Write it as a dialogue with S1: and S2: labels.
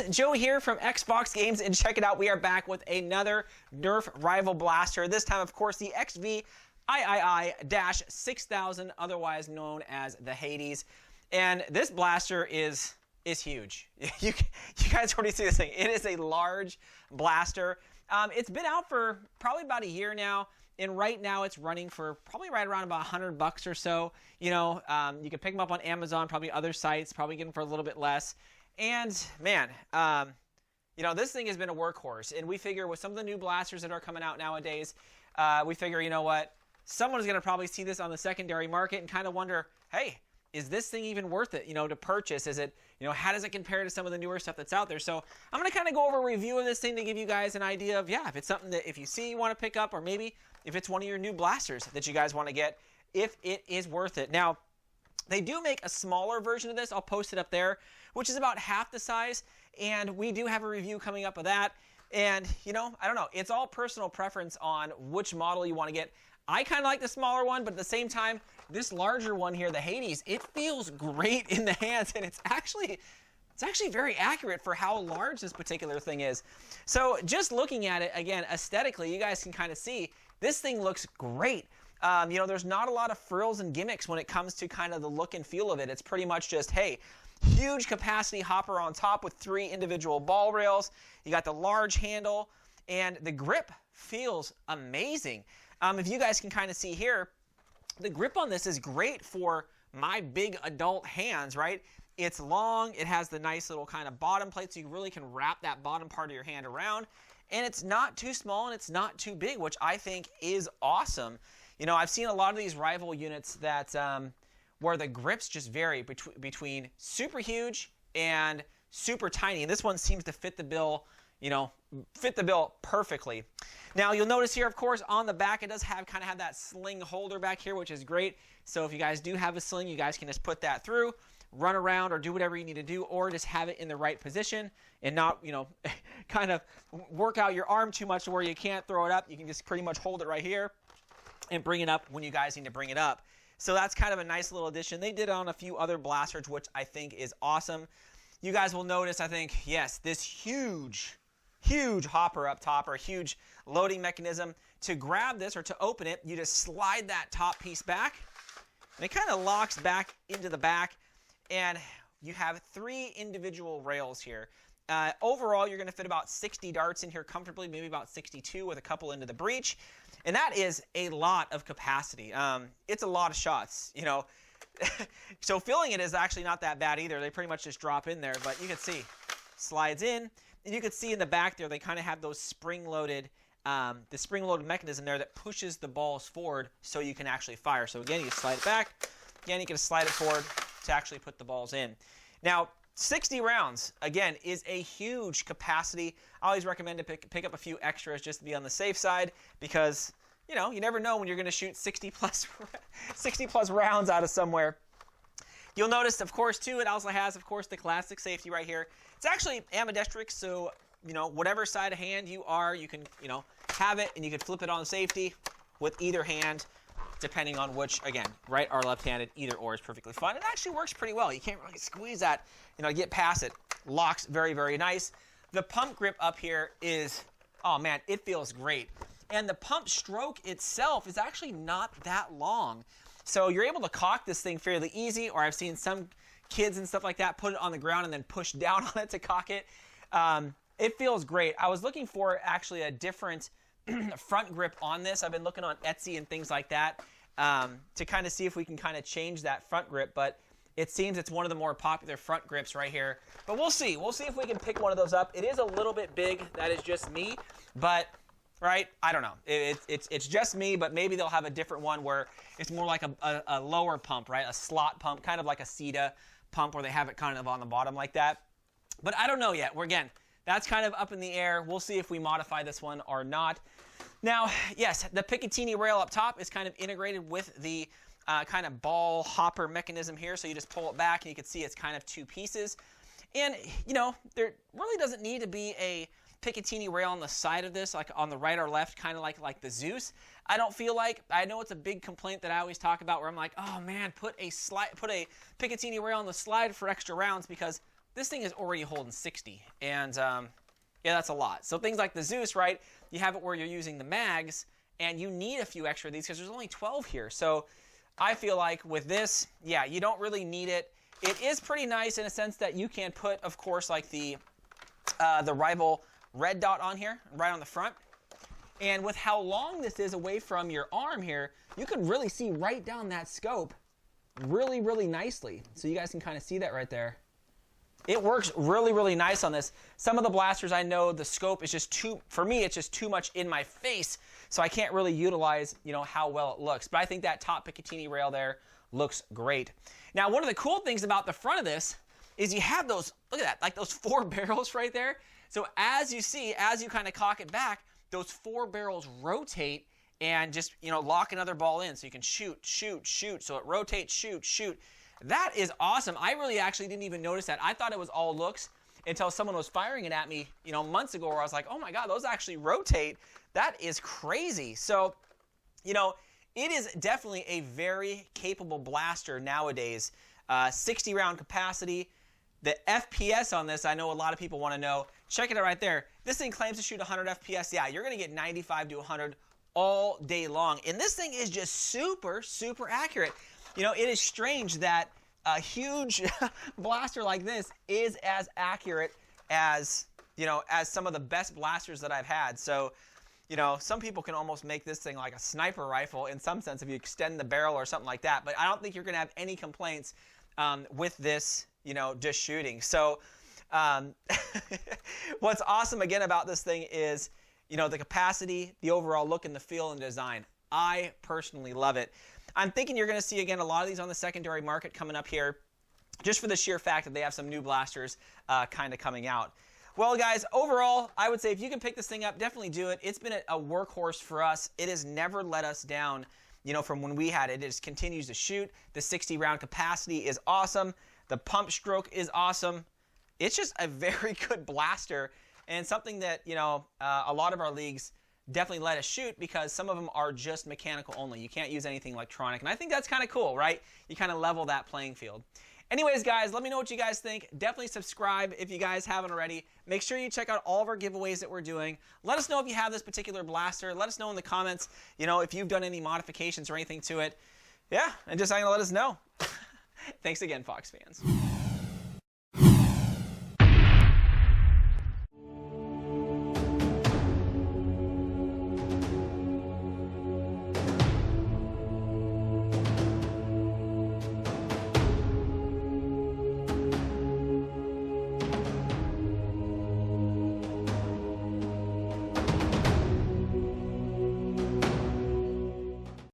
S1: guys, Joe here from Xbox Games, and check it out, we are back with another Nerf rival blaster. This time, of course, the XVIII-6000, otherwise known as the Hades. And this blaster is huge. You guys already see this thing. It is a large blaster. It's been out for probably about a year now. And right now it's running for probably right around about $100 or so. You know, you can pick them up on Amazon, probably other sites, probably get them for a little bit less. And man, you know, this thing has been a workhorse. And we figure with some of the new blasters that are coming out nowadays, we figure, you know what, someone's going to probably see this on the secondary market and kind of wonder, hey, is this thing even worth it, you know, to purchase? Is it, you know, how does it compare to some of the newer stuff that's out there? So I'm going to kind of go over a review of this thing to give you guys an idea of, yeah, if it's something that if you see you want to pick up, or maybe if it's one of your new blasters that you guys want to get, if it is worth it. Now, they do make a smaller version of this. I'll post it up there, which is about half the size. And we do have a review coming up of that. And, you know, I don't know. It's all personal preference on which model you want to get. I kind of like the smaller one, but at the same time, this larger one here, the Hades, it feels great in the hands, and it's actually very accurate for how large this particular thing is. So just looking at it, again, aesthetically, you guys can kind of see this thing looks great. You know, there's not a lot of frills and gimmicks when it comes to kind of the look and feel of it. It's pretty much just, hey, huge capacity hopper on top with 3 individual ball rails. You got the large handle, and the grip feels amazing. If you guys can kind of see here, the grip on this is great for my big adult hands, right? It's long, it has the nice little kind of bottom plate, so you really can wrap that bottom part of your hand around, and it's not too small and it's not too big, which I think is awesome. You know, I've seen a lot of these rival units that where the grips just vary between super huge and super tiny, and this one seems to fit the bill, you know, perfectly. Now you'll notice here, of course, on the back it does kind of have that sling holder back here, which is great. So if you guys do have a sling, you guys can just put that through, run around, or do whatever you need to do, or just have it in the right position and not, you know, kind of work out your arm too much to where you can't throw it up. You can just pretty much hold it right here and bring it up when you guys need to bring it up. So that's kind of a nice little addition. They did it on a few other blasters, which I think is awesome. You guys will notice, I think, yes, this huge hopper up top, or huge loading mechanism. To grab this or to open it, you just slide that top piece back, and it kind of locks back into the back, and you have 3 individual rails here. Overall, you're going to fit about 60 darts in here comfortably, maybe about 62 with a couple into the breech, and that is a lot of capacity. It's a lot of shots, you know. So filling it is actually not that bad either. They pretty much just drop in there, but you can see, slides in. And you can see in the back there, they kind of have those spring-loaded, the spring-loaded mechanism there that pushes the balls forward so you can actually fire. So again, you can slide it back. Again, you can slide it forward to actually put the balls in. Now, 60 rounds, again, is a huge capacity. I always recommend to pick up a few extras just to be on the safe side, because, you know, you never know when you're going to shoot 60 plus rounds out of somewhere. You'll notice, of course, too, it also has, of course, the classic safety right here. It's actually ambidextrous, so, you know, whatever side of hand you are, you can, you know, have it, and you can flip it on safety with either hand, depending on which, again, right or left-handed, either or is perfectly fine. It actually works pretty well. You can't really squeeze that, you know, get past it. Locks very, very nice. The pump grip up here is, oh man, it feels great. And the pump stroke itself is actually not that long. So you're able to cock this thing fairly easy, or I've seen some kids and stuff like that put it on the ground and then push down on it to cock it. It feels great. I was looking for actually a different front grip on this. I've been looking on Etsy and things like that to kind of see if we can kind of change that front grip, but it seems it's one of the more popular front grips right here. But we'll see. We'll see if we can pick one of those up. It is a little bit big. That is just me, but... right? I don't know. It's just me, but maybe they'll have a different one where it's more like a lower pump, right? A slot pump, kind of like a CETA pump where they have it kind of on the bottom like that. But I don't know yet. Again, that's kind of up in the air. We'll see if we modify this one or not. Now, yes, the Picatinny rail up top is kind of integrated with the kind of ball hopper mechanism here. So you just pull it back and you can see it's kind of 2 pieces. And, you know, there really doesn't need to be a Picatinny rail on the side of this, like on the right or left, kind of like the Zeus. I don't feel like, I know it's a big complaint that I always talk about where I'm like, oh man, put a Picatinny rail on the slide for extra rounds, because this thing is already holding 60, and yeah, that's a lot. So things like the Zeus, right? You have it where you're using the mags, and you need a few extra of these because there's only 12 here. So I feel like with this, yeah, you don't really need it. It is pretty nice in a sense that you can put, of course, like the rival red dot on here, right on the front. And with how long this is away from your arm here, you can really see right down that scope really, really nicely. So you guys can kind of see that right there. It works really, really nice on this. Some of the blasters, I know the scope is just too, for me, it's just too much in my face, so I can't really utilize, you know, how well it looks. But I think that top Picatinny rail there looks great. Now, one of the cool things about the front of this is you have those, look at that, like those 4 barrels right there. So as you see, as you kind of cock it back, those 4 barrels rotate and just, you know, lock another ball in. So you can shoot, shoot, shoot. So it rotates, shoot, shoot. That is awesome. I really actually didn't even notice that. I thought it was all looks until someone was firing it at me, you know, months ago, where I was like, oh my God, those actually rotate. That is crazy. So, you know, it is definitely a very capable blaster nowadays. 60 round capacity. The FPS on this, I know a lot of people want to know. Check it out right there. This thing claims to shoot 100 FPS. Yeah, you're going to get 95 to 100 all day long. And this thing is just super, super accurate. You know, it is strange that a huge blaster like this is as accurate as, you know, as some of the best blasters that I've had. So, you know, some people can almost make this thing like a sniper rifle in some sense if you extend the barrel or something like that. But I don't think you're going to have any complaints with this, you know, just shooting. So what's awesome again about this thing is, you know, the capacity, the overall look and the feel and design. I personally love it. I'm thinking you're going to see, again, a lot of these on the secondary market coming up here, just for the sheer fact that they have some new blasters kind of coming out. Well, guys, overall, I would say if you can pick this thing up, definitely do it. It's been a workhorse for us. It has never let us down, you know, from when we had it. It just continues to shoot. The 60-round capacity is awesome. The pump stroke is awesome. It's just a very good blaster, and something that, you know, a lot of our leagues definitely let us shoot because some of them are just mechanical only. You can't use anything electronic, and I think that's kind of cool, right? You kind of level that playing field. Anyways, guys, let me know what you guys think. Definitely subscribe if you guys haven't already. Make sure you check out all of our giveaways that we're doing. Let us know if you have this particular blaster. Let us know in the comments, you know, if you've done any modifications or anything to it. Yeah, and just let us know. Thanks again, Fox fans.